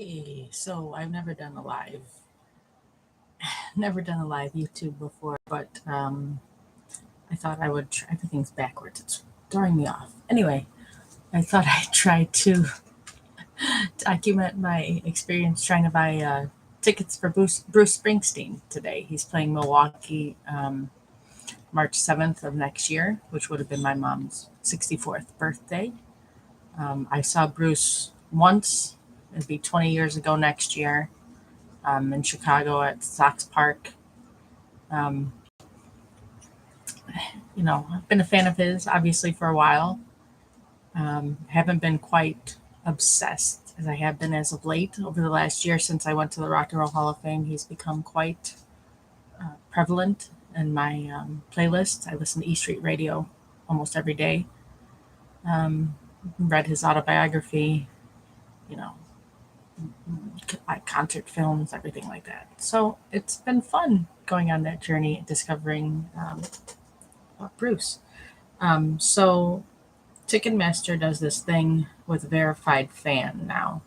Hey, so I've never done a live YouTube before, but I thought I would try. Everything's backwards. It's throwing me off. Anyway, I thought I'd try to document my experience trying to buy tickets for Bruce Springsteen today. He's playing Milwaukee March 7th of next year, which would have been my mom's 64th birthday. I saw Bruce once. It'd be 20 years ago next year in Chicago at Sox Park. Um, I've been a fan of his, obviously, for a while. Haven't been quite obsessed as I have been as of late. Over the last year, since I went to the Rock and Roll Hall of Fame, he's become quite prevalent in my playlist. I listen to E Street Radio almost every day. Read his autobiography, you know, like concert films, everything like that. So it's been fun going on that journey, discovering Bruce. So Ticketmaster does this thing with verified fan now,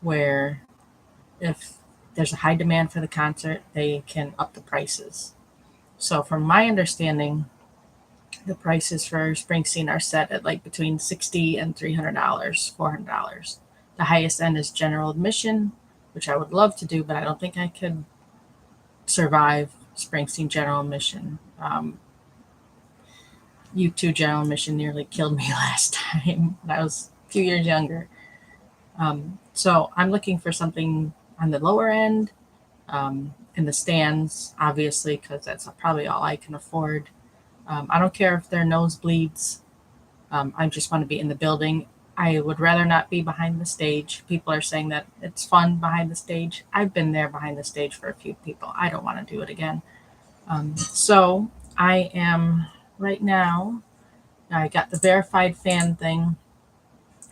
where if there's a high demand for the concert, they can up the prices. So from my understanding, the prices for Springsteen are set at like between $60 and $300, $400. The highest end is general admission, which I would love to do, but I don't think I could survive Springsteen general admission. U2 general admission nearly killed me last time when I was a few years younger. So I'm looking for something on the lower end, in the stands, obviously, because that's probably all I can afford. I don't care if they're nosebleeds. I just want to be in the building. I would rather not be behind the stage. People are saying that it's fun behind the stage. I've been there behind the stage for a few people. I don't want to do it again. So I am right now. I got the verified fan thing.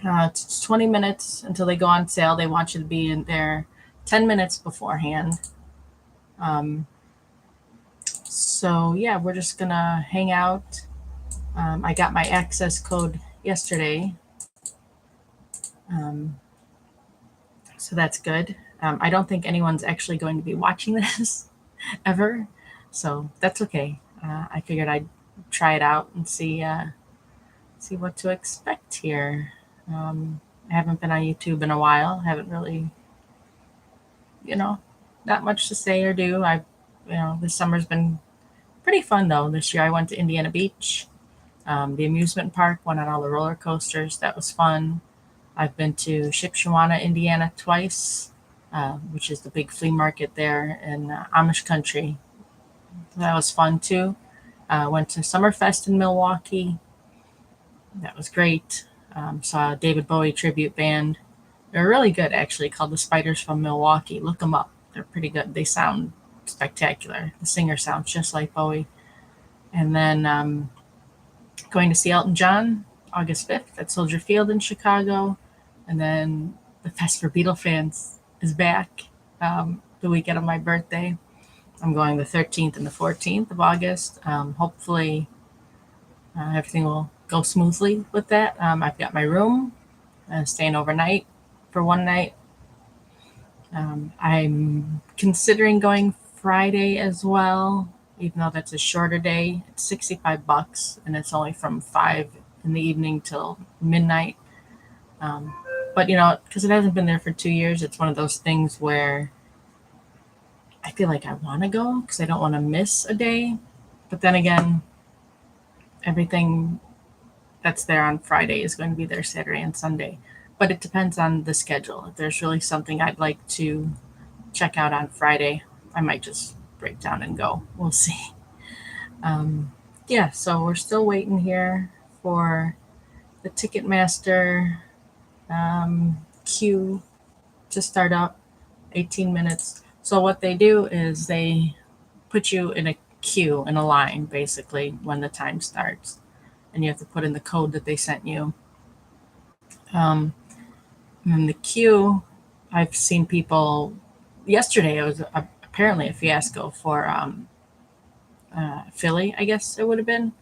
It's 20 minutes until they go on sale. They want you to be in there 10 minutes beforehand. So yeah, we're just gonna hang out. I got my access code yesterday. So that's good. I don't think anyone's actually going to be watching this ever, so that's okay. I figured I'd try it out and see what to expect here. I haven't been on YouTube in a while. Haven't really, not much to say or do. This summer's been pretty fun though. This year I went to Indiana Beach, the amusement park, went on all the roller coasters. That was fun. I've been to Shipshewana, Indiana twice, which is the big flea market there in Amish country. That was fun too. Went to Summerfest in Milwaukee. That was great. Saw a David Bowie tribute band. They're really good, actually, called the Spiders from Milwaukee. Look them up. They're pretty good. They sound spectacular. The singer sounds just like Bowie. And then going to see Elton John August 5th at Soldier Field in Chicago. And then the Fest for Beatle fans is back the weekend of my birthday. I'm going the 13th and the 14th of August. Hopefully everything will go smoothly with that. I've got my room, staying overnight for one night. I'm considering going Friday as well, even though that's a shorter day. It's $65 and it's only from 5 in the evening till midnight. But because it hasn't been there for 2 years, it's one of those things where I feel like I want to go because I don't want to miss a day. But then again, everything that's there on Friday is going to be there Saturday and Sunday. But it depends on the schedule. If there's really something I'd like to check out on Friday, I might just break down and go. We'll see. So we're still waiting here for the Ticketmaster queue to start up. 18 minutes. So what they do is they put you in a queue, in a line, basically, when the time starts. And you have to put in the code that they sent you. And the queue, I've seen people, yesterday it was apparently a fiasco for Philly, I guess it would have been.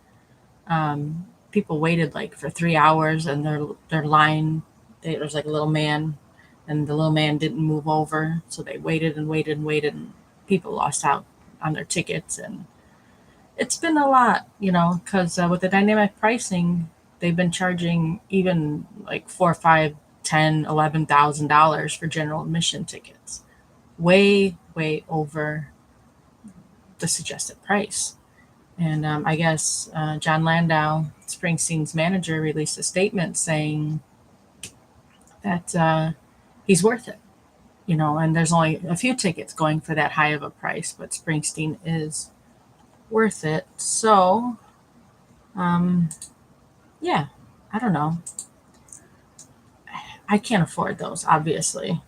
People waited like for 3 hours and their line, there was like a little man and the little man didn't move over. So they waited and waited and waited, and people lost out on their tickets. And it's been a lot, because with the dynamic pricing, they've been charging even like four, five, 10, $11,000 for general admission tickets, way, way over the suggested price. And I guess John Landau, Springsteen's manager, released a statement saying that he's worth it, and there's only a few tickets going for that high of a price, but Springsteen is worth it. So, yeah, I don't know. I can't afford those, obviously.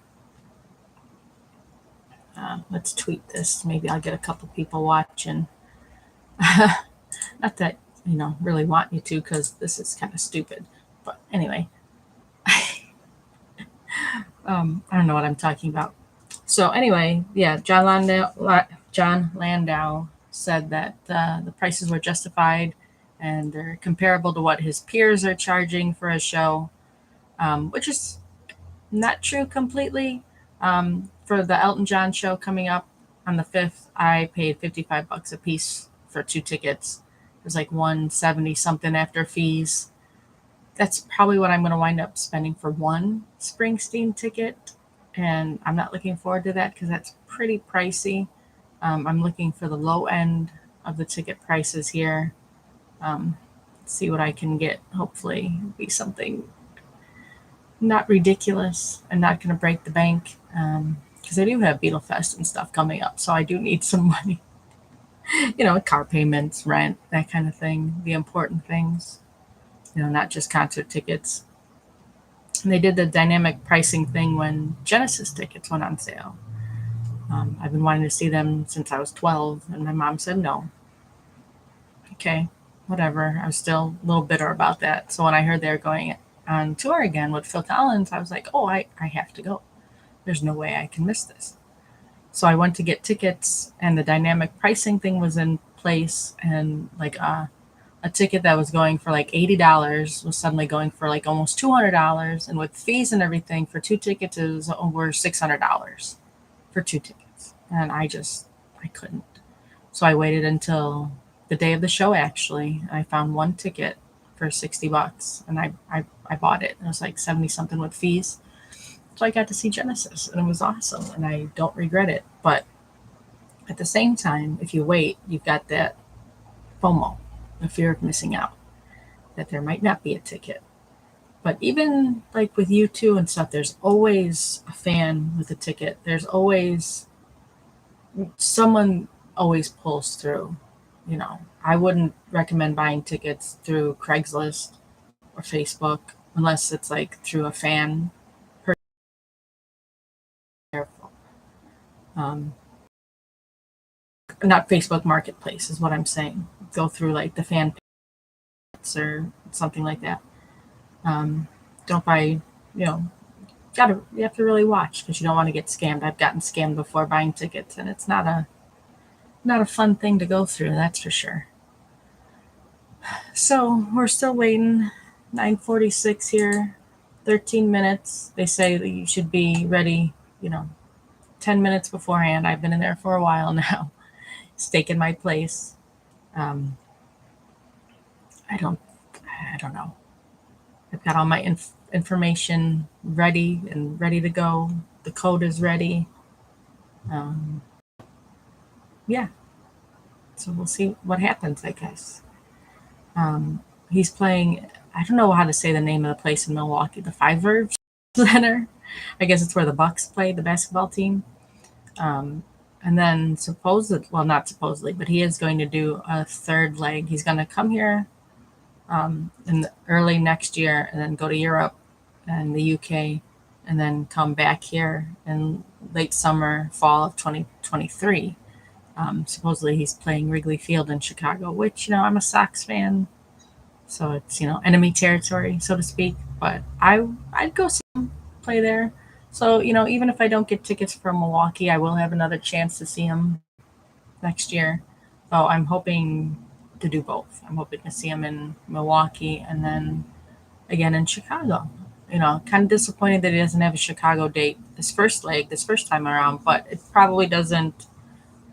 Let's tweet this. Maybe I'll get a couple people watching. Not that, really want you to, because this is kind of stupid. But anyway, I don't know what I'm talking about. So anyway, yeah, John Landau said that the prices were justified and they're comparable to what his peers are charging for a show, which is not true completely. For the Elton John show coming up on the 5th, I paid $55 a piece for 2 tickets. It was like 170 something after fees. That's probably what I'm going to wind up spending for one Springsteen ticket. And I'm not looking forward to that because that's pretty pricey. I'm looking for the low end of the ticket prices here. See what I can get. Hopefully, it'll be something not ridiculous and not going to break the bank. Because I do have Beatlefest and stuff coming up, so I do need some money. Car payments, rent, that kind of thing. The important things. Not just concert tickets. And they did the dynamic pricing thing when Genesis tickets went on sale. I've been wanting to see them since I was 12, and my mom said no. Okay, whatever. I was still a little bitter about that. So when I heard they were going on tour again with Phil Collins, I was like, oh, I have to go. There's no way I can miss this. So I went to get tickets, and the dynamic pricing thing was in place, and like a ticket that was going for like $80 was suddenly going for like almost $200, and with fees and everything for 2 tickets it was over $600 for 2 tickets, and I couldn't. So I waited until the day of the show. Actually, I found one ticket for $60, and I bought it. It was like 70 something with fees. So I got to see Genesis, and it was awesome, and I don't regret it. But at the same time, if you wait, you've got that FOMO, the fear of missing out, that there might not be a ticket. But even like with U2 and stuff, there's always a fan with a ticket. There's always someone always pulls through. I wouldn't recommend buying tickets through Craigslist or Facebook unless it's like through a fan. Careful. Not Facebook Marketplace is what I'm saying. Go through like the fan page or something like that. Don't buy, you have to really watch because you don't want to get scammed. I've gotten scammed before buying tickets, and it's not a fun thing to go through, that's for sure. So we're still waiting. 9:46 here, 13 minutes. They say that you should be ready, 10 minutes beforehand. I've been in there for a while now, staking my place. I don't know. I've got all my information ready and ready to go. The code is ready. Yeah. So we'll see what happens, I guess. He's playing, I don't know how to say the name of the place in Milwaukee, the Fiverr Center. I guess it's where the Bucks play, the basketball team. And then not supposedly, but he is going to do a third leg. He's going to come here in the early next year and then go to Europe and the UK and then come back here in late summer, fall of 2023. Supposedly he's playing Wrigley Field in Chicago, which, I'm a Sox fan. So it's, enemy territory, so to speak. But I'd go see him play there. So, even if I don't get tickets for Milwaukee, I will have another chance to see him next year. So I'm hoping to do both. I'm hoping to see him in Milwaukee and then again in Chicago. kind of disappointed that he doesn't have a Chicago date this first leg, this first time around, but it probably doesn't.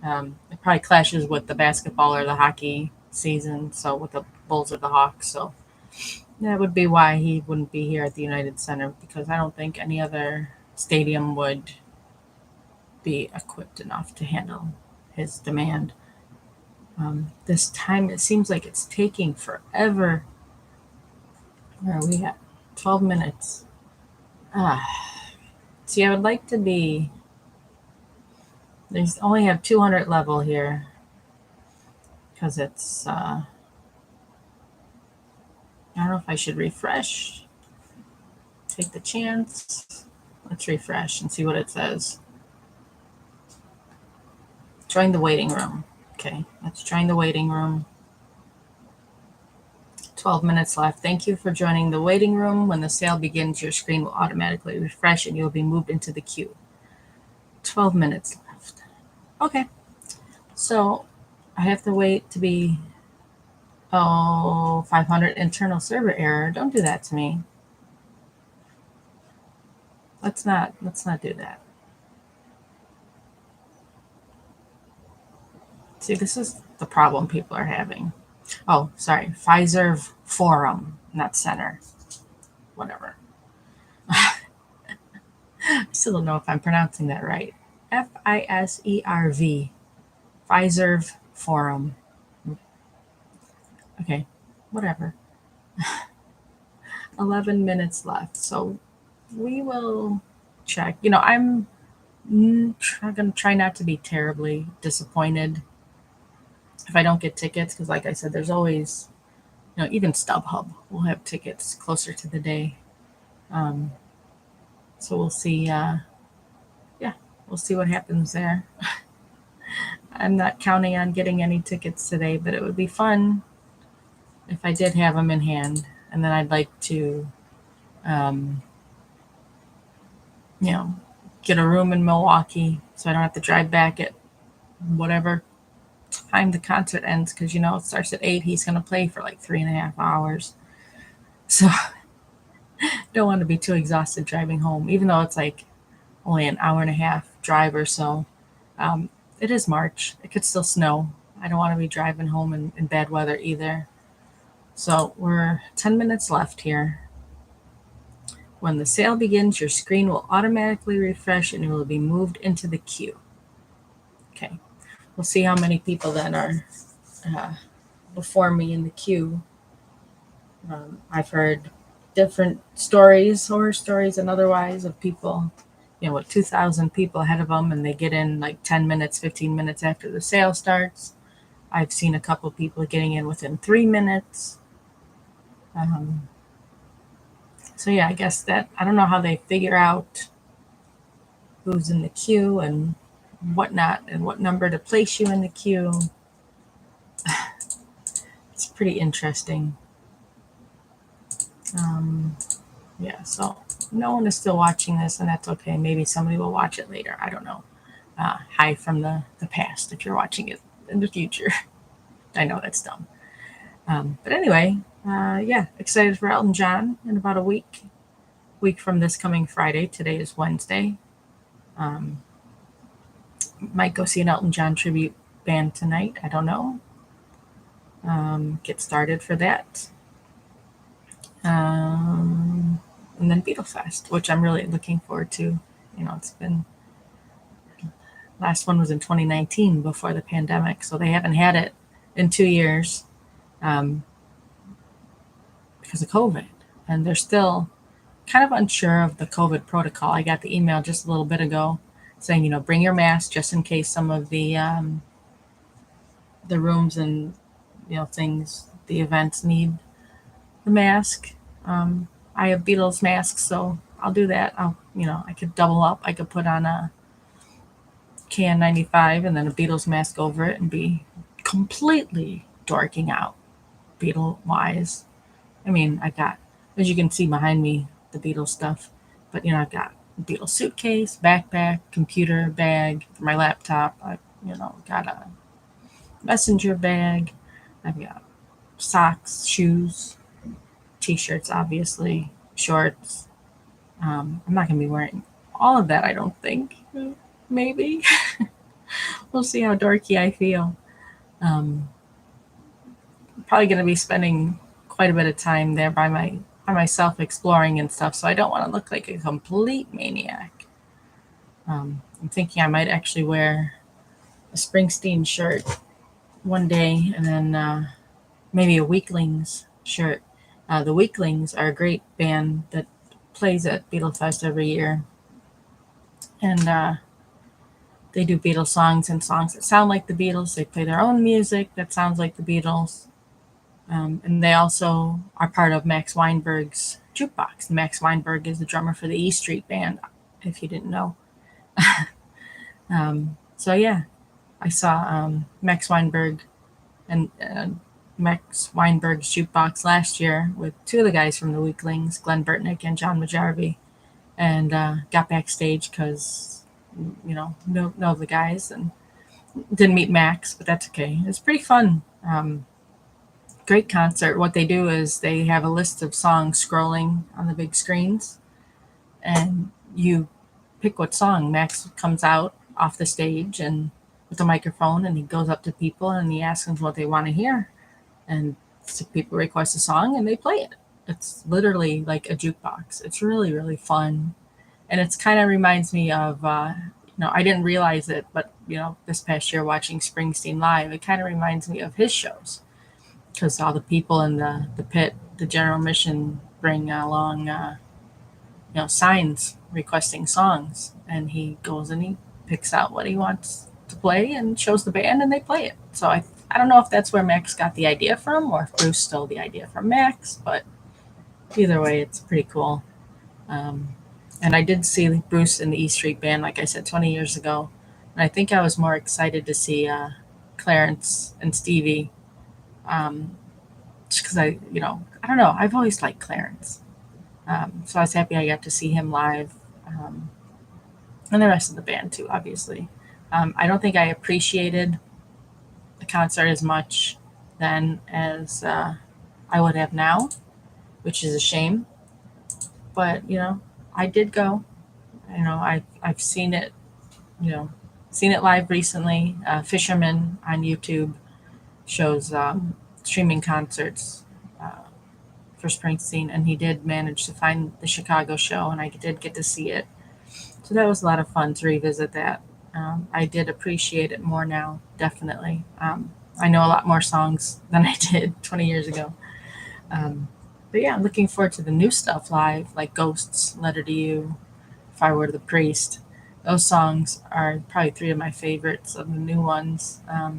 It probably clashes with the basketball or the hockey season, so with the Bulls or the Hawks. So that would be why he wouldn't be here at the United Center because I don't think any other stadium would be equipped enough to handle his demand. This time it seems like it's taking forever. Where are we at? 12 minutes. See, I would like to be. They only have 200 level here because it's. I don't know if I should refresh. Take the chance. Let's refresh and see what it says. Join the waiting room. Okay, let's join the waiting room. 12 minutes left. Thank you for joining the waiting room. When the sale begins, your screen will automatically refresh and you'll be moved into the queue. 12 minutes left. Okay, so I have to wait to be, 500 internal server error. Don't do that to me. Let's not do that. See, this is the problem people are having. Oh, sorry, Pfizer Forum, not Center. Whatever. I still don't know if I'm pronouncing that right. FISERV. Pfizer Forum. Okay, whatever. 11 minutes left. So we will check. I'm going to try not to be terribly disappointed if I don't get tickets because, like I said, there's always, even StubHub will have tickets closer to the day. So we'll see. We'll see what happens there. I'm not counting on getting any tickets today, but it would be fun if I did have them in hand. And then I'd like to, get a room in Milwaukee so I don't have to drive back at whatever time the concert ends because, it starts at 8. He's going to play for like 3.5 hours. So don't want to be too exhausted driving home, even though it's like only an hour and a half drive or so. It is March. It could still snow. I don't want to be driving home in bad weather either. So we're 10 minutes left here. When the sale begins, your screen will automatically refresh and you will be moved into the queue. Okay. We'll see how many people then are before me in the queue. I've heard different stories, horror stories and otherwise, of people, with 2,000 people ahead of them and they get in like 10 minutes, 15 minutes after the sale starts. I've seen a couple people getting in within 3 minutes. So yeah, I guess that, I don't know how they figure out who's in the queue and whatnot and what number to place you in the queue. It's pretty interesting. Yeah, so no one is still watching this and that's okay. Maybe somebody will watch it later. I don't know. Hi from the past if you're watching it in the future. I know that's dumb. But anyway, excited for Elton John in about a week from this coming Friday. Today is Wednesday. Might go see an Elton John tribute band tonight. I don't know. Get started for that. And then Beatle Fest, which I'm really looking forward to. It's been, last one was in 2019 before the pandemic, so they haven't had it in 2 years because of COVID. And they're still kind of unsure of the COVID protocol. I got the email just a little bit ago saying, bring your mask just in case some of the rooms and, things, the events need the mask. I have Beatles masks, so I'll do that. I could double up. I could put on a KN95 and then a Beatles mask over it and be completely dorking out Beatle-wise. I got, as you can see behind me, the Beatles stuff, but I've got Beatles suitcase, backpack, computer bag for my laptop. I got a messenger bag. I've got socks, shoes, t-shirts, obviously, shorts, I'm not going to be wearing all of that, I don't think. Maybe. We'll see how dorky I feel. Um, Probably going to be spending quite a bit of time there by myself exploring and stuff, so I don't want to look like a complete maniac. I'm thinking I might actually wear a Springsteen shirt one day and then maybe a Weaklings shirt. The Weaklings are a great band that plays at Beatle Fest every year, and they do Beatles songs and songs that sound like the Beatles. They play their own music that sounds like the Beatles. And they also are part of Max Weinberg's jukebox. Max Weinberg is the drummer for the E Street Band, if you didn't know. So yeah, I saw Max Weinberg and Max Weinberg's jukebox last year with two of the guys from the Weaklings, Glenn Burtnick and John Majarvi, and got backstage because know the guys and didn't meet Max, but that's okay. It's pretty fun. Great concert. What they do is they have a list of songs scrolling on the big screens, and you pick what song. Max comes out off the stage and with a microphone, and he goes up to people and he asks them what they want to hear, and so people request a song and they play it. It's literally like a jukebox. It's really really fun, and it's kind of reminds me of I didn't realize it, but this past year watching Springsteen live, it kind of reminds me of his shows because all the people in the pit, the general mission, bring along signs requesting songs, and he goes and he picks out what he wants to play and shows the band, and they play it. So I don't know if that's where Max got the idea from, or if Bruce stole the idea from Max, but either way, it's pretty cool. Um, and I did see Bruce in the E Street Band, like I said, 20 years ago, and I think I was more excited to see Clarence and Stevie. Just because I don't know, I've always liked Clarence. So I was happy I got to see him live, and the rest of the band too, obviously. I don't think I appreciated the concert as much then as I would have now, which is a shame. But I did go. I've seen it. Seen it live recently. Fisherman on YouTube shows streaming concerts for Springsteen, and he did manage to find the Chicago show, and I did get to see it. So that was a lot of fun to revisit that. I did appreciate it more now, definitely. I know a lot more songs than I did 20 years ago. But yeah, I'm looking forward to the new stuff live, like Ghosts, Letter to You, If I Were the Priest. Those songs are probably three of my favorites of the new ones. I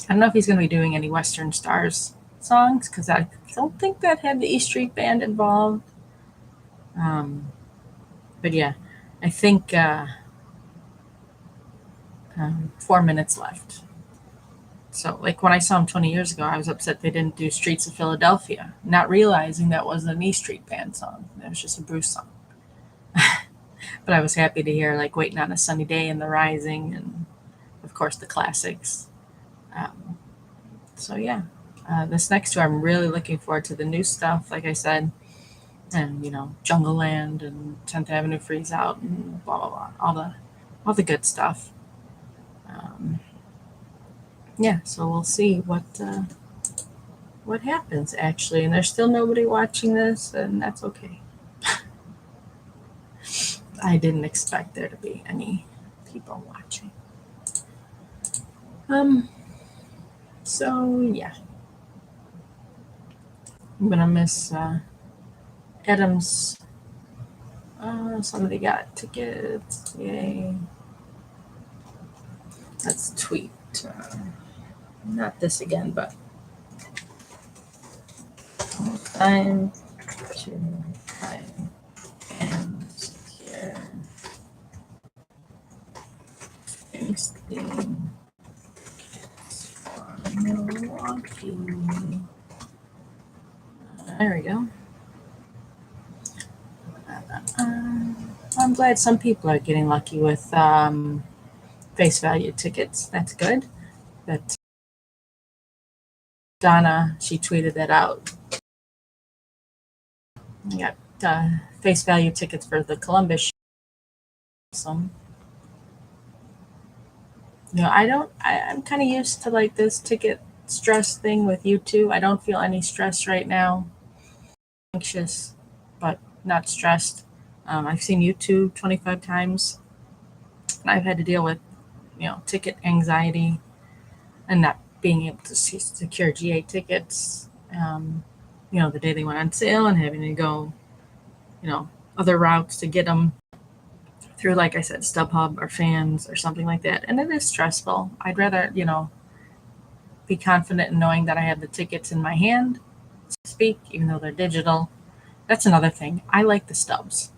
don't know if he's going to be doing any Western Stars songs because I don't think that had the E Street Band involved. But yeah, I think 4 minutes left. So, like when I saw him 20 years ago, I was upset they didn't do Streets of Philadelphia, not realizing that wasn't an E Street Band song. That was just a Bruce song. But I was happy to hear like Waiting on a Sunny Day and The Rising, and of course the classics. Um, so yeah, this next tour, I'm really looking forward to the new stuff. Like I said, and Jungle Land and 10th Avenue Freeze Out and blah blah blah, all the good stuff. Um, yeah, so we'll see what happens actually, and there's still nobody watching this, and that's okay. I didn't expect there to be any people watching. So yeah, I'm gonna miss Adams. Somebody got tickets. Yay. Let's tweet. Not this again, but time to find and secure Springsteen from Milwaukee. There we go. I'm glad some people are getting lucky with face value tickets. That's good. But Donna, she tweeted that out. I got face value tickets for the Columbus show. Some, I don't. I'm kind of used to like this ticket stress thing with you too. I don't feel any stress right now. Anxious, but not stressed. I've seen you two 25 times. And I've had to deal with, ticket anxiety and not being able to secure GA tickets. The day they went on sale and having to go, other routes to get them through, like I said, StubHub or Fans or something like that. And it is stressful. I'd rather, be confident in knowing that I have the tickets in my hand, so to speak, even though they're digital. That's another thing. I like the stubs.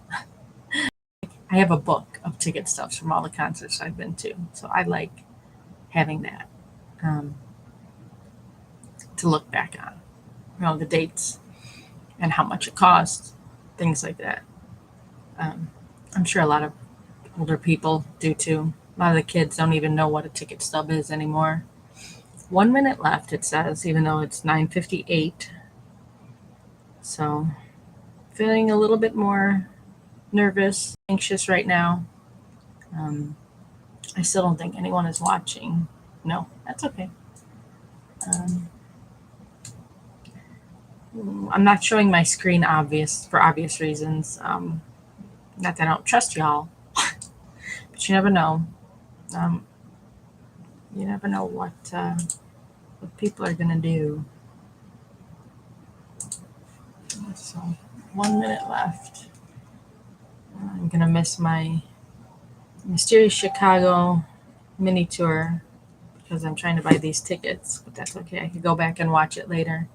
I have a book of ticket stubs from all the concerts I've been to. So I like having that um, to look back on, the dates and how much it costs, things like that. I'm sure a lot of older people do too. A lot of the kids don't even know what a ticket stub is anymore. 1 minute left, it says, even though it's 9:58. So feeling a little bit more nervous, anxious right now. I still don't think anyone is watching. No, that's okay. I'm not showing my screen for obvious reasons. Not that I don't trust y'all, but you never know. Um, you never know what people are gonna do. So 1 minute left. I'm gonna miss my Mysterious Chicago mini tour because I'm trying to buy these tickets, but that's okay. I could go back and watch it later.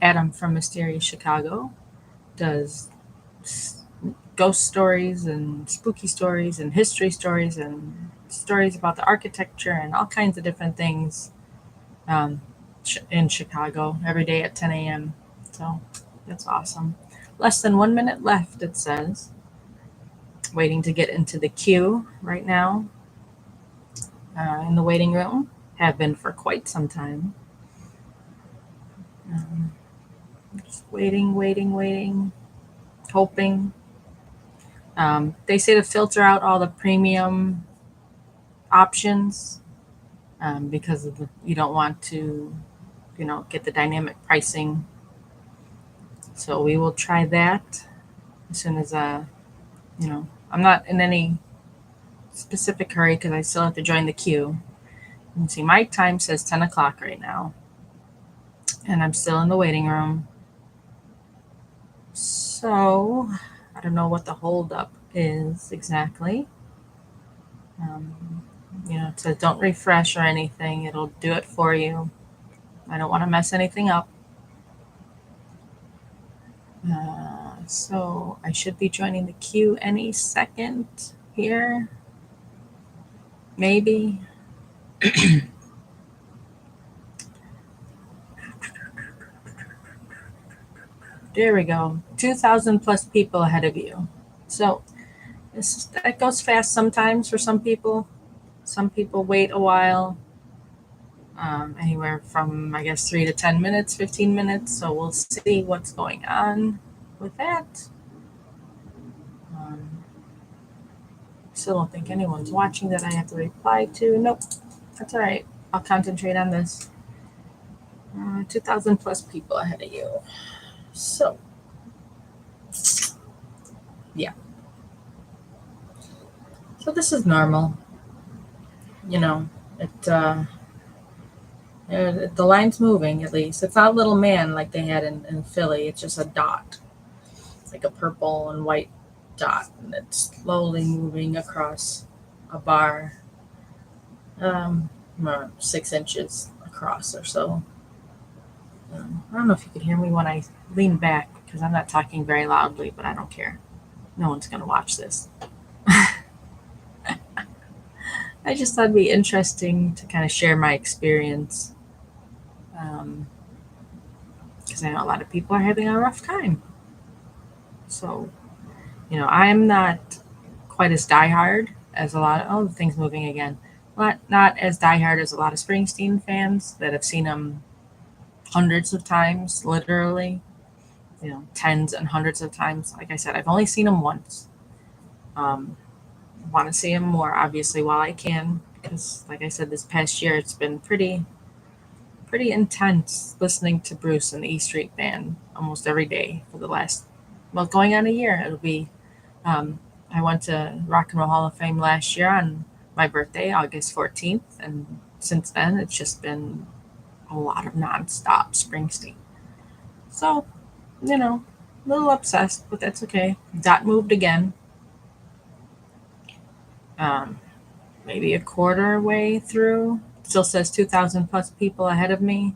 Adam from Mysterious Chicago does ghost stories and spooky stories and history stories and stories about the architecture and all kinds of different things in Chicago every day at 10 a.m. So that's awesome. Less than 1 minute left, it says. Waiting to get into the queue right now in the waiting room. Have been for quite some time. Just waiting, hoping. They say to filter out all the premium options because you don't want to, get the dynamic pricing. So we will try that as soon as, I'm not in any specific hurry because I still have to join the queue. You can see my time says 10 o'clock right now, and I'm still in the waiting room. So I don't know what the holdup is exactly. It says don't refresh or anything. It'll do it for you. I don't want to mess anything up. So I should be joining the queue any second here. Maybe. There we go. 2,000 plus people ahead of you. So that goes fast sometimes for some people. Some people wait a while, anywhere from, I guess, 3 to 10 minutes, 15 minutes. So we'll see what's going on with that. Still don't think anyone's watching that I have to reply to. Nope, that's all right. I'll concentrate on this. 2,000 plus people ahead of you. So, yeah. So this is normal. The line's moving at least. It's not a little man like they had in Philly. It's just a dot. It's like a purple and white dot, and it's slowly moving across a bar, 6 inches across or so. I don't know if you could hear me when I lean back because I'm not talking very loudly, but I don't care. No one's going to watch this. I just thought it'd be interesting to kind of share my experience because I know a lot of people are having a rough time. So, I'm not quite as diehard as a lot of, the thing's moving again. Not as diehard as a lot of Springsteen fans that have seen him hundreds of times, literally. tens and hundreds of times. Like I said, I've only seen him once. Um, Want to see him more, obviously, while I can, because, like I said, this past year it's been pretty intense listening to Bruce and the E Street Band almost every day for the last, well, going on a year. It'll be. Um, I went to Rock and Roll Hall of Fame last year on my birthday, August 14th, and since then it's just been a lot of nonstop Springsteen. So, a little obsessed, but that's okay. Dot moved again. Um, Maybe a quarter way through. Still says 2,000 plus people ahead of me.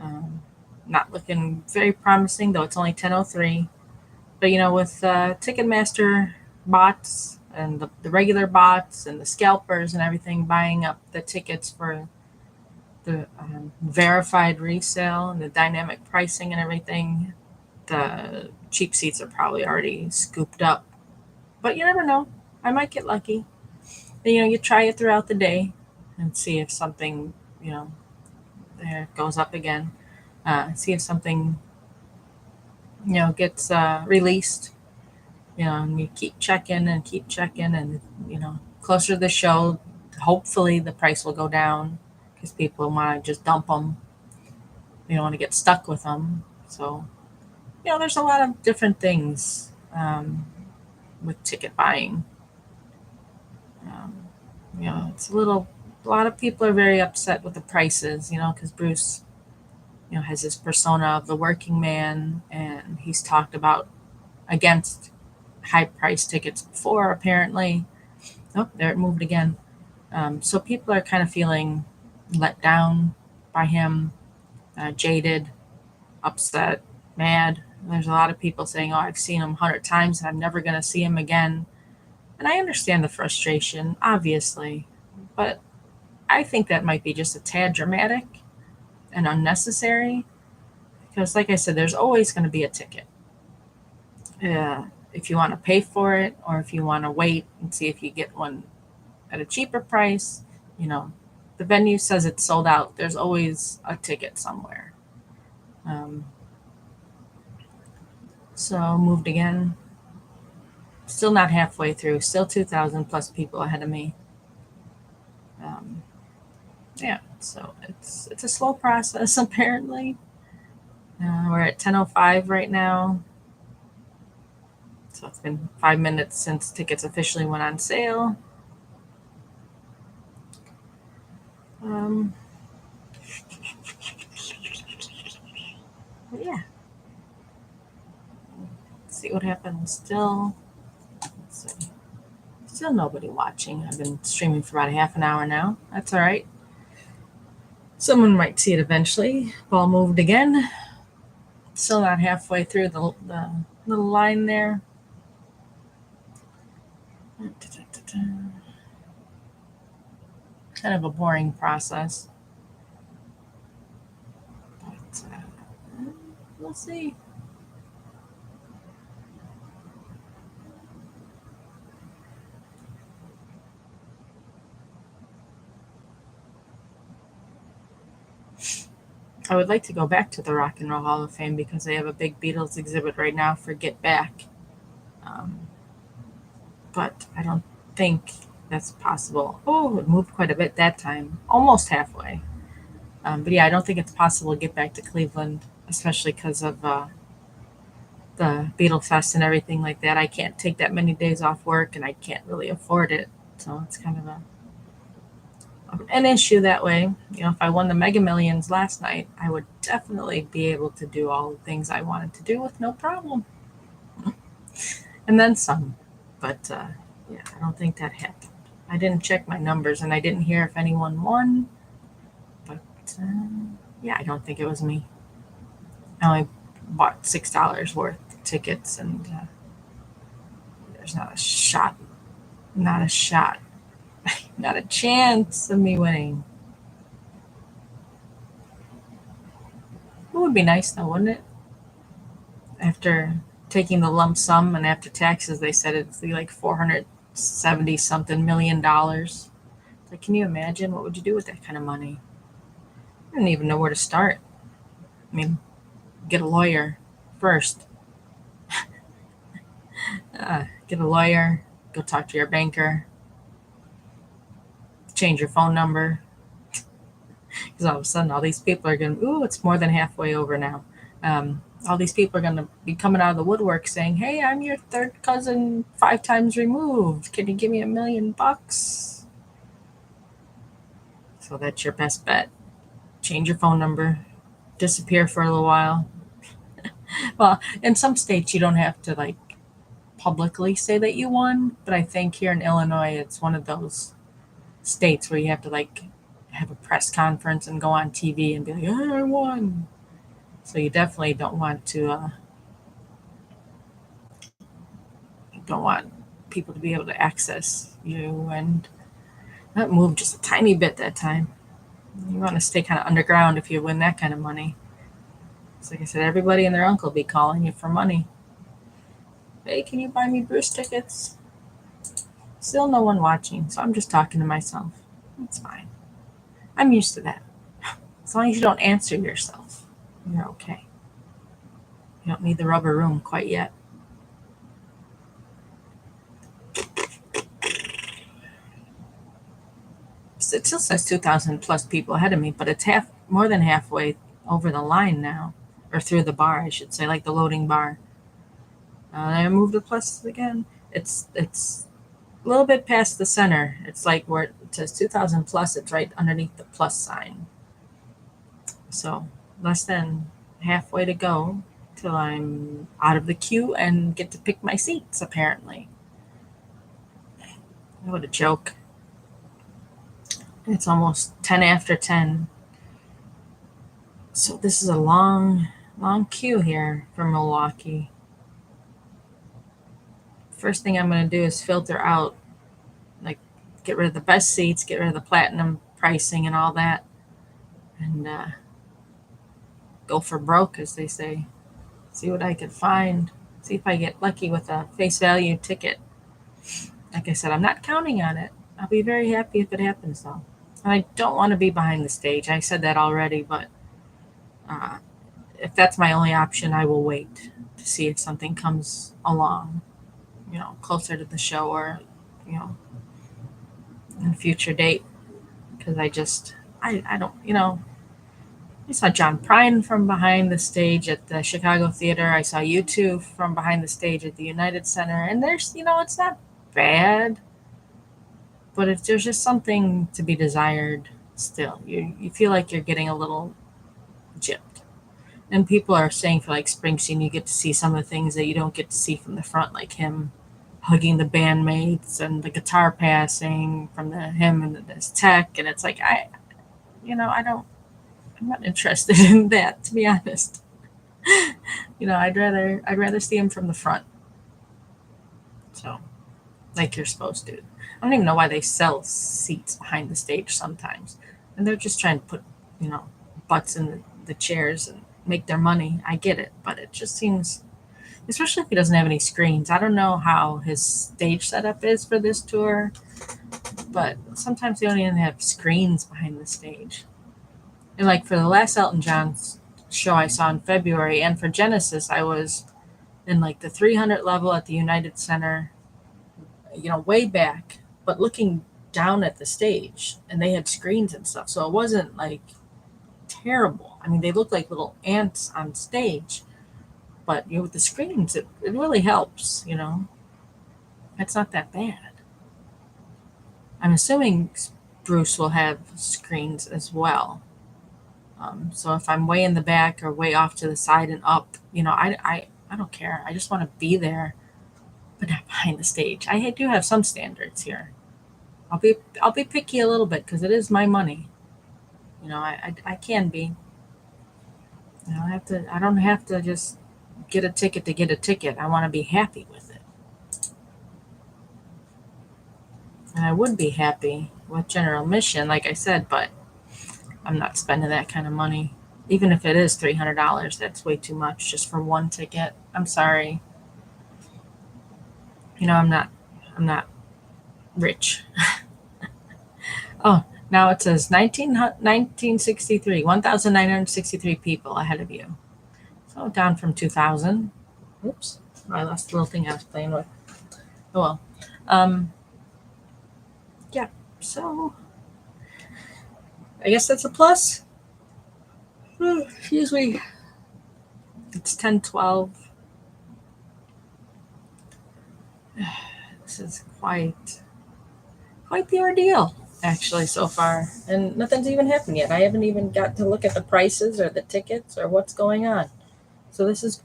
Um, Not looking very promising, though it's only 10:03. But with Ticketmaster bots and the regular bots and the scalpers and everything buying up the tickets for the verified resale and the dynamic pricing and everything, the cheap seats are probably already scooped up. But you never know. I might get lucky. You try it throughout the day and see if something, there goes up again. See if something, gets released. And you keep checking, and closer to the show, hopefully the price will go down because people want to just dump them. They don't want to get stuck with them. So, there's a lot of different things with ticket buying. Um, it's a lot of people are very upset with the prices, because Bruce, has this persona of the working man, and he's talked about against high price tickets before, apparently. Oh, there it moved again. So people are kind of feeling let down by him, jaded, upset, mad. There's a lot of people saying, "Oh, I've seen him 100 times and I'm never going to see him again." And I understand the frustration, obviously, but I think that might be just a tad dramatic and unnecessary because, like I said, there's always going to be a ticket. If you want to pay for it or if you want to wait and see if you get one at a cheaper price, the venue says it's sold out. There's always a ticket somewhere. Um, so moved again. Still not halfway through. Still 2,000 plus people ahead of me. Yeah, so it's a slow process apparently. We're at 10:05 right now. So it's been 5 minutes since tickets officially went on sale. But yeah. Let's see what happens. Still, let's see. Still nobody watching. I've been streaming for about a half an hour now. That's all right. Someone might see it eventually. Ball moved again. Still not halfway through the little line there. Kind of a boring process. But we'll see. I would like to go back to the Rock and Roll Hall of Fame because they have a big Beatles exhibit right now for Get Back. But I don't think that's possible. Oh, it moved quite a bit that time, almost halfway. But yeah, I don't think it's possible to get back to Cleveland, especially because of the Beatle Fest and everything like that. I can't take that many days off work, and I can't really afford it. So it's kind of an issue that way. If I won the Mega Millions last night, I would definitely be able to do all the things I wanted to do with no problem. And then some. But yeah, I don't think that happened. I didn't check my numbers and I didn't hear if anyone won. But yeah, I don't think it was me. I only bought $6 worth of tickets and there's not a shot, not a chance of me winning. It would be nice though, wouldn't it? After taking the lump sum and after taxes, they said it's like 470 something $1 million. Like, can you imagine what would you do with that kind of money? I don't even know where to start. I mean, get a lawyer, first. Get a lawyer, go talk to your banker, change your phone number, because all of a sudden all these people are going to, ooh, it's more than halfway over now. All these people are going to be coming out of the woodwork saying, hey, I'm your third cousin 5 times removed. Can you give me $1,000,000? So that's your best bet. Change your phone number, disappear for a little while. Well, in some states, you don't have to like publicly say that you won, but I think here in Illinois, it's one of those states where you have to like have a press conference and go on TV and be like, hey, I won. So you definitely don't want people to be able to access you, and that moved just a tiny bit that time. You want to stay kind of underground if you win that kind of money. It's like I said, everybody and their uncle be calling you for money. Hey, can you buy me Bruce tickets? Still no one watching, so I'm just talking to myself. It's fine. I'm used to that. As long as you don't answer yourself, you're okay. You don't need the rubber room quite yet. It still says 2,000 plus people ahead of me, but it's more than halfway over the line now, or through the bar, I should say, like the loading bar. I moved the plus again. It's a little bit past the center. It's like where it says 2,000 plus. It's right underneath the plus sign. So less than halfway to go till I'm out of the queue and get to pick my seats. Apparently, what a joke. It's almost 10 after 10. So this is a long queue here for Milwaukee. First thing I'm going to do is filter out, like get rid of the best seats, get rid of the platinum pricing and all that, and go for broke, as they say. See what I could find. See if I get lucky with a face value ticket. Like I said, I'm not counting on it. I'll be very happy if it happens, though. I don't want to be behind the stage. I said that already, but if that's my only option, I will wait to see if something comes along, closer to the show, or, in a future date. Because I don't, I saw John Prine from behind the stage at the Chicago Theater. I saw U2 from behind the stage at the United Center. And there's, it's not bad, but there's just something to be desired still. You feel like you're getting a little gypped. And people are saying for like Springsteen, you get to see some of the things that you don't get to see from the front, like him hugging the bandmates and the guitar passing from him and his tech. And it's like, I'm not interested in that, to be honest. I'd rather see him from the front. So, like you're supposed to. I don't even know why they sell seats behind the stage sometimes. And they're just trying to put, butts in the chairs and make their money. I get it, but it just seems, especially if he doesn't have any screens. I don't know how his stage setup is for this tour, but sometimes they don't even have screens behind the stage. And like for the last Elton John show I saw in February, and for Genesis, I was in like the 300 level at the United Center, way back, but looking down at the stage, and they had screens and stuff. So it wasn't like terrible. I mean, they looked like little ants on stage, but with the screens, it really helps, It's not that bad. I'm assuming Bruce will have screens as well. So if I'm way in the back or way off to the side and up, I don't care. I just want to be there, but not behind the stage. I do have some standards here. I'll be picky a little bit because it is my money. I can be. I don't have to just get a ticket to get a ticket. I want to be happy with it. And I would be happy with general admission, like I said, but I'm not spending that kind of money. Even if it is $300, that's way too much just for one ticket. I'm sorry. I'm not rich. Oh, now it says 1963, 1,963 people ahead of you. So down from 2000. Oops, I lost the little thing I was playing with. Oh well. Um, yeah, so I guess that's a plus. Excuse me. It's 10:12. This is quite the ordeal, actually, so far. And nothing's even happened yet. I haven't even got to look at the prices or the tickets or what's going on. So this is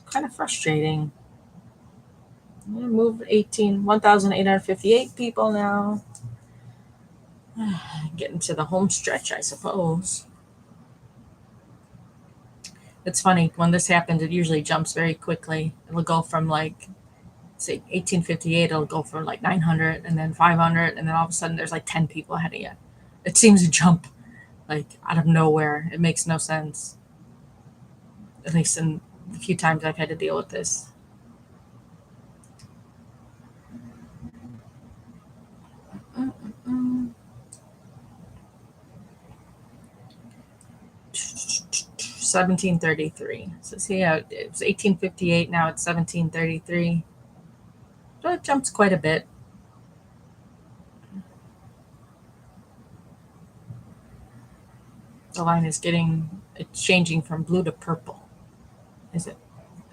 kind of frustrating. Move 1,858 people now. Getting to the home stretch, I suppose. It's funny, when this happens, it usually jumps very quickly. It'll go from like, say, 1858, it'll go from like 900 and then 500, and then all of a sudden there's like 10 people ahead of you. It seems to jump like out of nowhere. It makes no sense, at least in the few times I've had to deal with this. Mm-mm-mm. 1733. So see how it was 1858, now it's 1733. So it jumps quite a bit. The line is it's changing from blue to purple. Is it?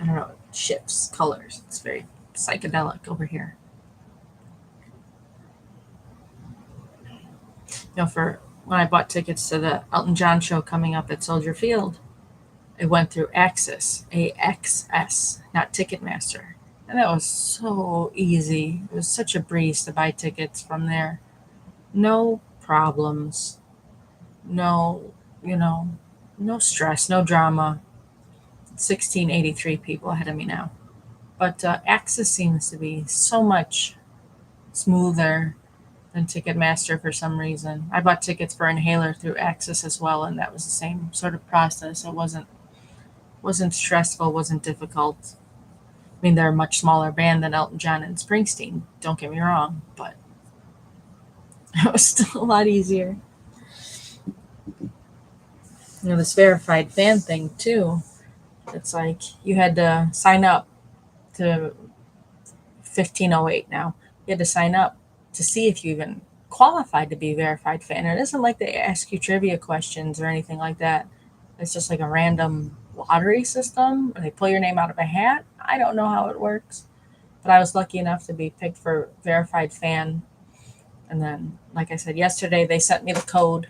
I don't know. It shifts colors. It's very psychedelic over here. For when I bought tickets to the Elton John show coming up at Soldier Field, it went through AXS, not Ticketmaster. And that was so easy. It was such a breeze to buy tickets from there. No problems. No, you know, no stress, no drama. 1683 people ahead of me now. But Axis seems to be so much smoother than Ticketmaster for some reason. I bought tickets for Inhaler through Axis as well, and that was the same sort of process. It wasn't stressful, wasn't difficult. I mean, they're a much smaller band than Elton John and Springsteen. Don't get me wrong, but it was still a lot easier. This verified fan thing too. It's like you had to sign up to 1508 now. You had to sign up to see if you even qualified to be a verified fan. And it isn't like they ask you trivia questions or anything like that. It's just like a random lottery system, or they pull your name out of a hat. I don't know how it works, but I was lucky enough to be picked for verified fan. And then, like I said yesterday, they sent me the code.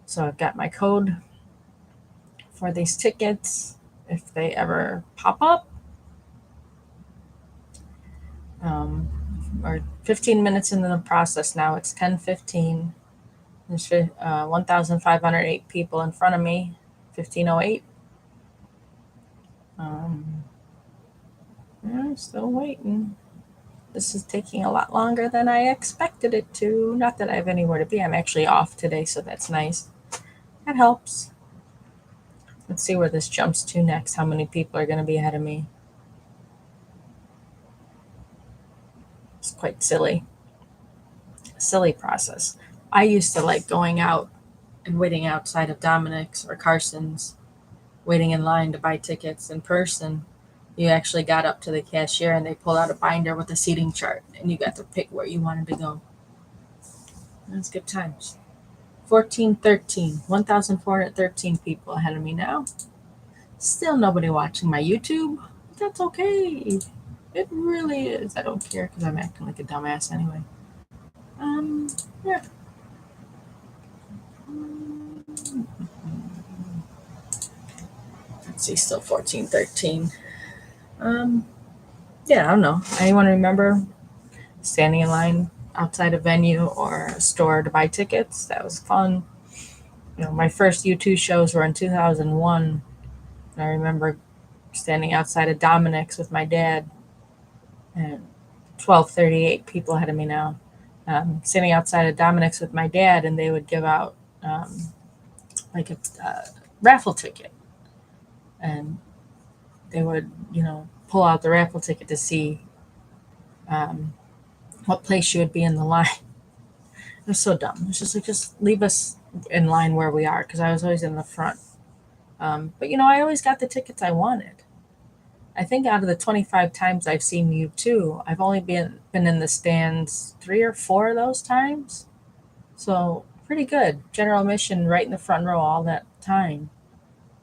So I've got my code for these tickets if they ever pop up. We're 15 minutes into the process now. It's 10:15. There's 1,508 people in front of me. 1508. I'm still waiting. This is taking a lot longer than I expected it to. Not that I have anywhere to be. I'm actually off today, so that's nice. That helps. Let's see where this jumps to next. How many people are going to be ahead of me? It's quite silly. Silly process. I used to like going out and waiting outside of Dominic's or Carson's, waiting in line to buy tickets in person. You actually got up to the cashier and they pulled out a binder with a seating chart and you got to pick where you wanted to go. That's good times. 1413, 1,413 people ahead of me now. Still nobody watching my YouTube. But that's okay. It really is. I don't care because I'm acting like a dumbass anyway. Yeah. Let's see, still 1413. Yeah, I don't know. Anyone remember standing in line outside a venue or a store to buy tickets? That was fun. My first U2 shows were in 2001. And I remember standing outside of Dominic's with my dad, and 1238 people ahead of me now. Standing outside of Dominic's with my dad, and they would give out like a raffle ticket. And they would, pull out the raffle ticket to see what place you would be in the line. It was so dumb. It's just like, just leave us in line where we are, because I was always in the front. But I always got the tickets I wanted. I think out of the 25 times I've seen U2, I've only been in the stands 3 or 4 of those times. So pretty good. General admission right in the front row all that time.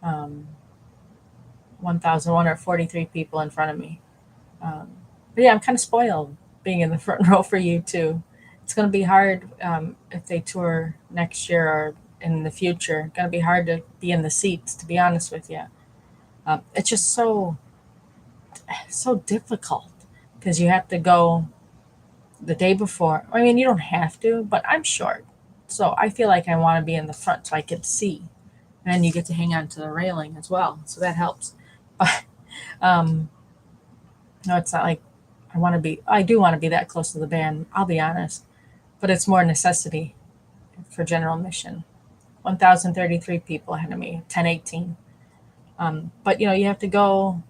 Um, 1,143 people in front of me. Um, but yeah, I'm kind of spoiled being in the front row for U2. It's going to be hard if they tour next year or in the future. Going to be hard to be in the seats, to be honest with you. It's just so difficult because you have to go the day before. I mean, you don't have to, but I'm short. So I feel like I want to be in the front so I can see. And you get to hang on to the railing as well. So that helps. But no, it's not like I do want to be that close to the band, I'll be honest. But it's more necessity for general admission. 1,033 people ahead of me, 1018. But you have to go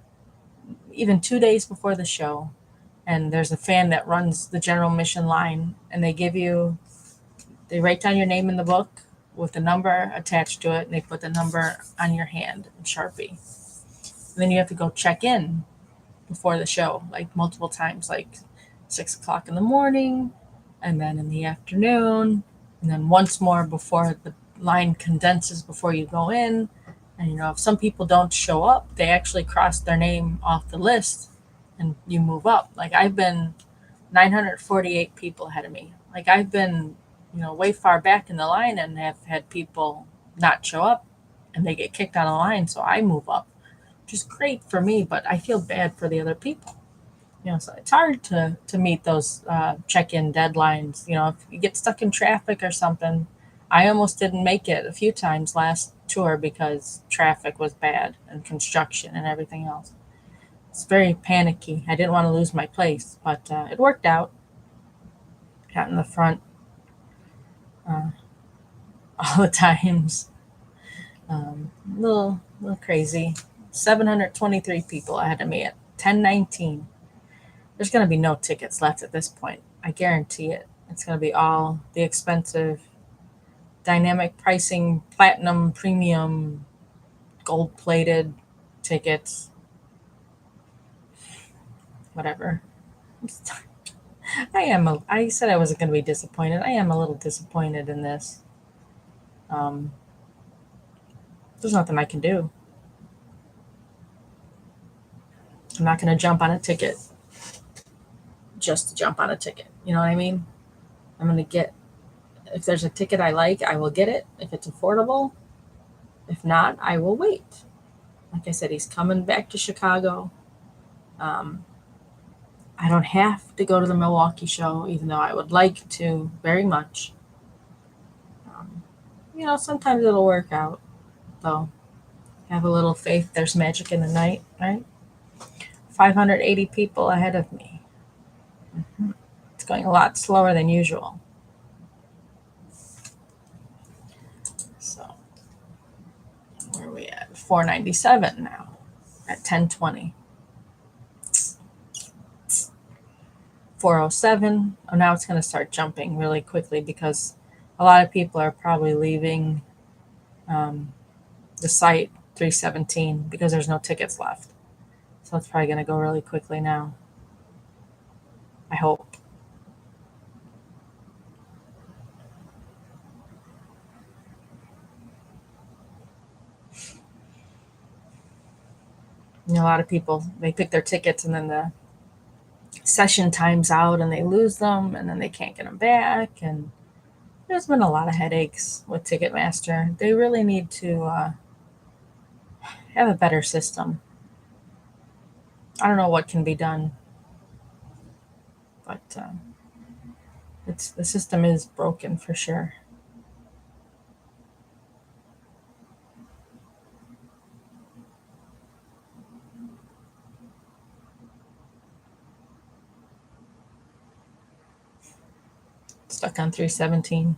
even 2 days before the show. And there's a fan that runs the general admission line, and they write down your name in the book with a number attached to it, and they put the number on your hand in Sharpie. And then you have to go check in before the show, like multiple times, like 6 o'clock in the morning, and then in the afternoon, and then once more before the line condenses before you go in. And if some people don't show up, they actually cross their name off the list and you move up. Like I've been 948 people ahead of me. Like I've been, way far back in the line and have had people not show up and they get kicked out of the line. So I move up, which is great for me, but I feel bad for the other people. So it's hard to meet those check-in deadlines. If you get stuck in traffic or something, I almost didn't make it a few times last tour because traffic was bad and construction and everything else. It's very panicky. I didn't want to lose my place, but it worked out. Got in the front uh, all the times. Little crazy. 723 people ahead of me at 1019. There's going to be no tickets left at this point. I guarantee it. It's going to be all the expensive dynamic pricing, platinum, premium, gold plated tickets, whatever. I said I wasn't going to be disappointed. I am a little disappointed in this. Um, there's nothing I can do. I'm not going to jump on a ticket just to jump on a ticket. You know what I mean? I'm going to if there's a ticket I like, I will get it if it's affordable. If not, I will wait. Like I said, he's coming back to Chicago. Um, I don't have to go to the Milwaukee show, even though I would like to very much. Um, sometimes it'll work out, though. Have a little faith. There's magic in the night, right? 580 people ahead of me. It's going a lot slower than usual. So, where are we at? 497 now at 1020. 407. Oh, now it's going to start jumping really quickly because a lot of people are probably leaving the site 317 because there's no tickets left. So it's probably going to go really quickly now. I hope. A lot of people, they pick their tickets and then the session times out and they lose them and then they can't get them back. And there's been a lot of headaches with Ticketmaster. They really need to have a better system. I don't know what can be done, but the system is broken for sure. Stuck on 317.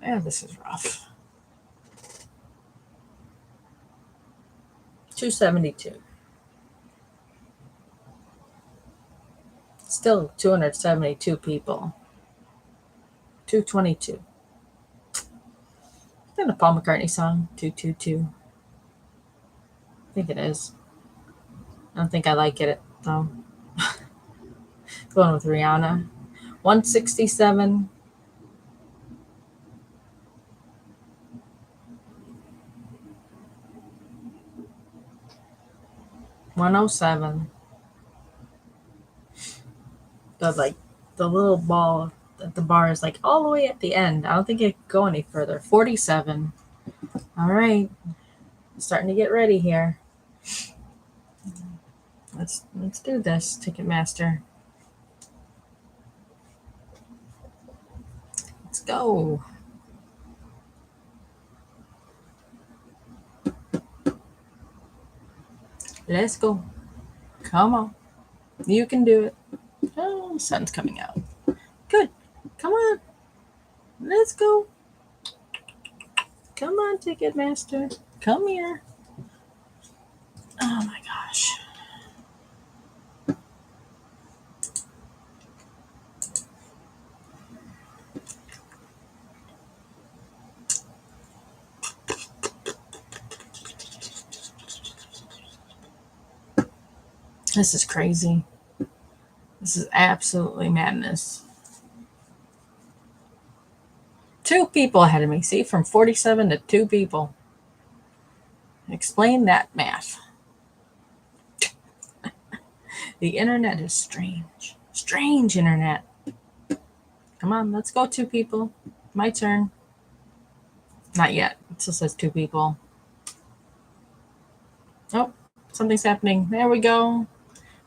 Yeah, this is rough. 272. Still 272 people. 222. Is that a Paul McCartney song? 222. I think it is. I don't think I like it though. Going with Rihanna. 167. 107. The little ball at the bar is like all the way at the end. I don't think it can go any further. 47. All right. Starting to get ready here. Let's do this, Ticketmaster. Let's go. Let's go. Come on. You can do it. Oh, the sun's coming out. Good. Come on. Let's go. Come on, Ticketmaster. Come here. Oh my gosh. This is crazy. This is absolutely madness. 2 people ahead of me. See, from 47 to 2 people. Explain that math. The internet is strange. Strange internet. Come on, let's go 2 people. My turn. Not yet. It still says 2 people. Oh, something's happening. There we go.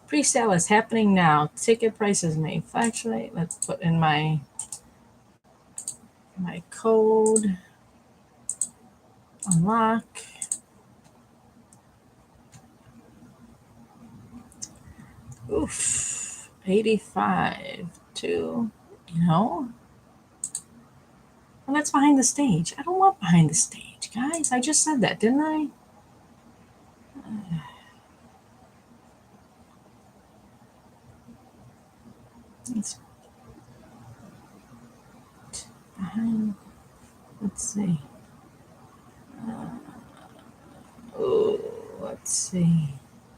Pre-sale is happening now. Ticket prices may fluctuate. Let's put in my code. Unlock. Oof. 85 to, well, that's behind the stage. I don't want behind the stage, guys. I just said that, didn't I? It's behind. Let's see. Let's see.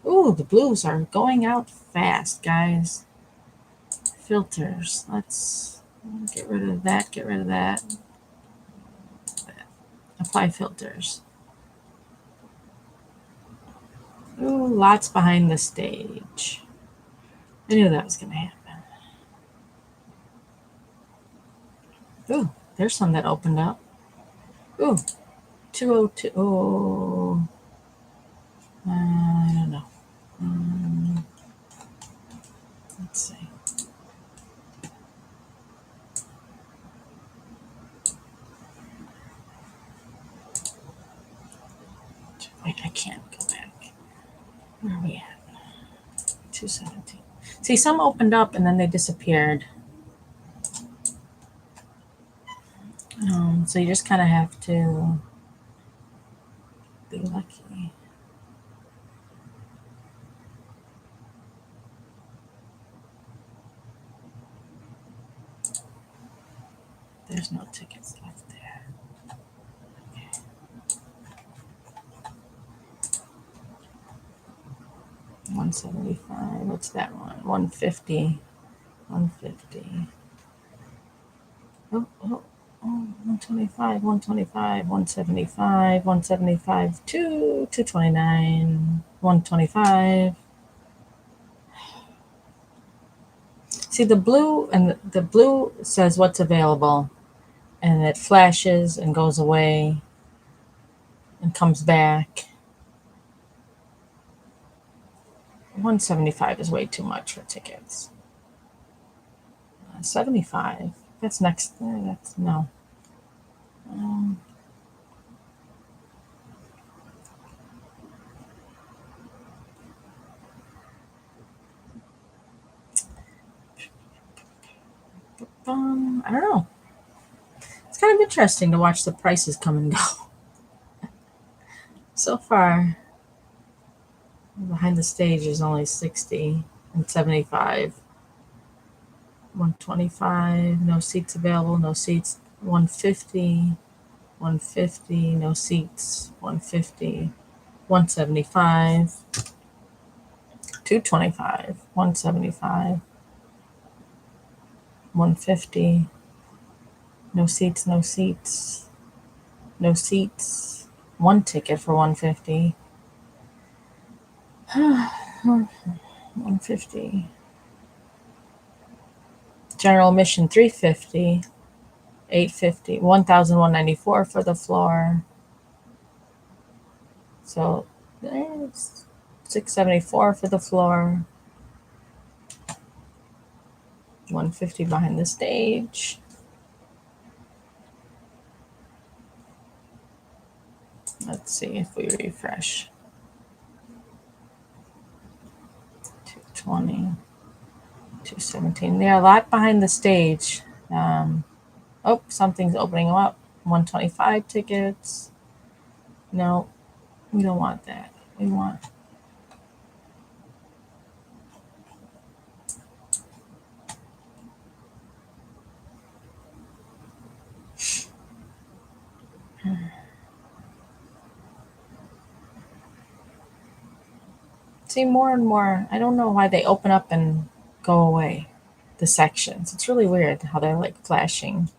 Ooh, the blues are going out fast, guys. Filters. Let's get rid of that. Get rid of that. Apply filters. Ooh, lots behind the stage. I knew that was going to happen. Ooh, there's some that opened up. Ooh, 202. Oh, I don't know. Let's see. Wait, I can't go back. Where are we at? 217. See, some opened up and then they disappeared. So you just kind of have to be lucky. There's no tickets left there. Okay. $175. What's that one? 150. 150. Oh, 125, 125, 175, 175, 229, 125. See, the blue and the blue says what's available, and it flashes and goes away and comes back. 175 is way too much for tickets. 75. That's next. That's no. I don't know. It's kind of interesting to watch the prices come and go. So far, behind the stage is only 60 and 75. 125, no seats available, no seats. 150, 150, no seats. 150, 175, 225, 175, 150, no seats, no seats, no seats. One ticket for 150. 150. General admission 350, 850, 1,194 for the floor. So it's 674 for the floor. 150 behind the stage. Let's see if we refresh. 220, 217. There are a lot behind the stage. Oh, something's opening them up. 125 tickets. No, we don't want that. We want. See, more and more, I don't know why they open up and go away, the sections. It's really weird how they're like flashing.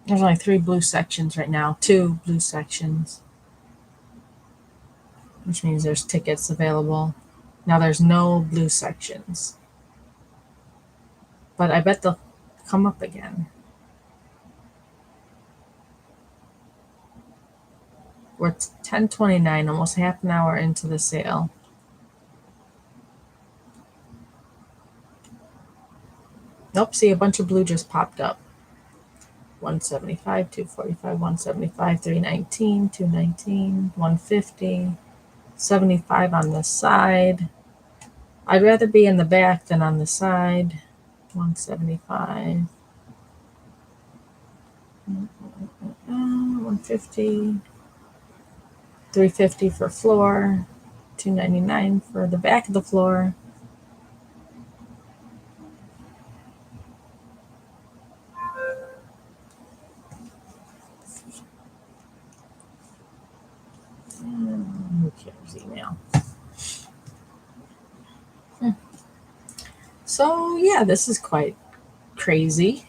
There's only 3 blue sections right now, 2 blue sections, which means there's tickets available. Now there's no blue sections, but I bet they'll come up again. We're 10:29, almost half an hour into the sale. Nope, see, a bunch of blue just popped up. 175, 245, 175, 319, 219, 150, 75 on the side. I'd rather be in the back than on the side. 175. 150. 350 for floor. 299 for the back of the floor. Who cares? Email. So yeah, this is quite crazy.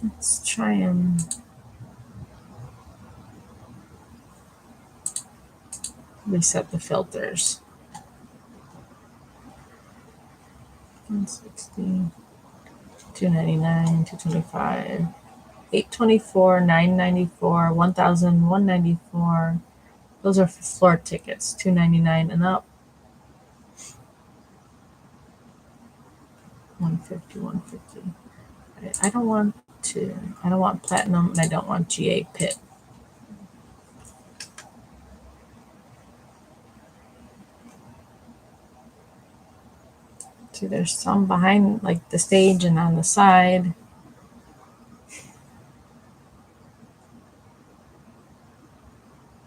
Let's try and reset the filters. 160, 299, 225, 824, 994, 1,194. Those are floor tickets, 299 and up. 150, 150. I don't want platinum, and I don't want GA pit. See, there's some behind like the stage and on the side.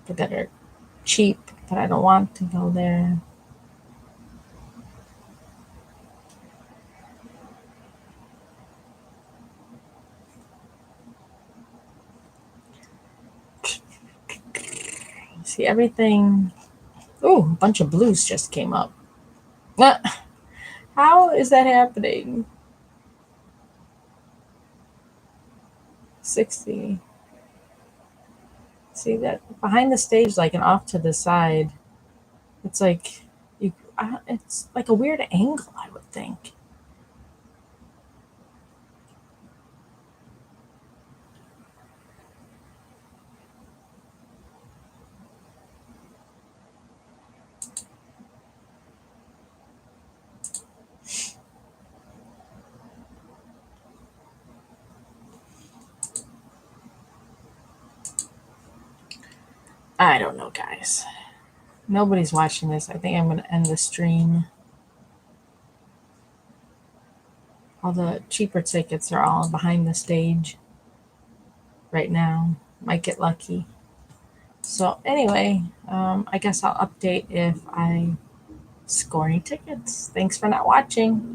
But that are cheap, but I don't want to go there. See everything. Oh, a bunch of blues just came up. How is that happening? 60. See that behind the stage, like and off to the side. It's like it's like a weird angle, I would think. I don't know, guys. Nobody's watching this. I think I'm going to end the stream. All the cheaper tickets are all behind the stage right now. Might get lucky. So anyway, I guess I'll update if I score any tickets. Thanks for not watching.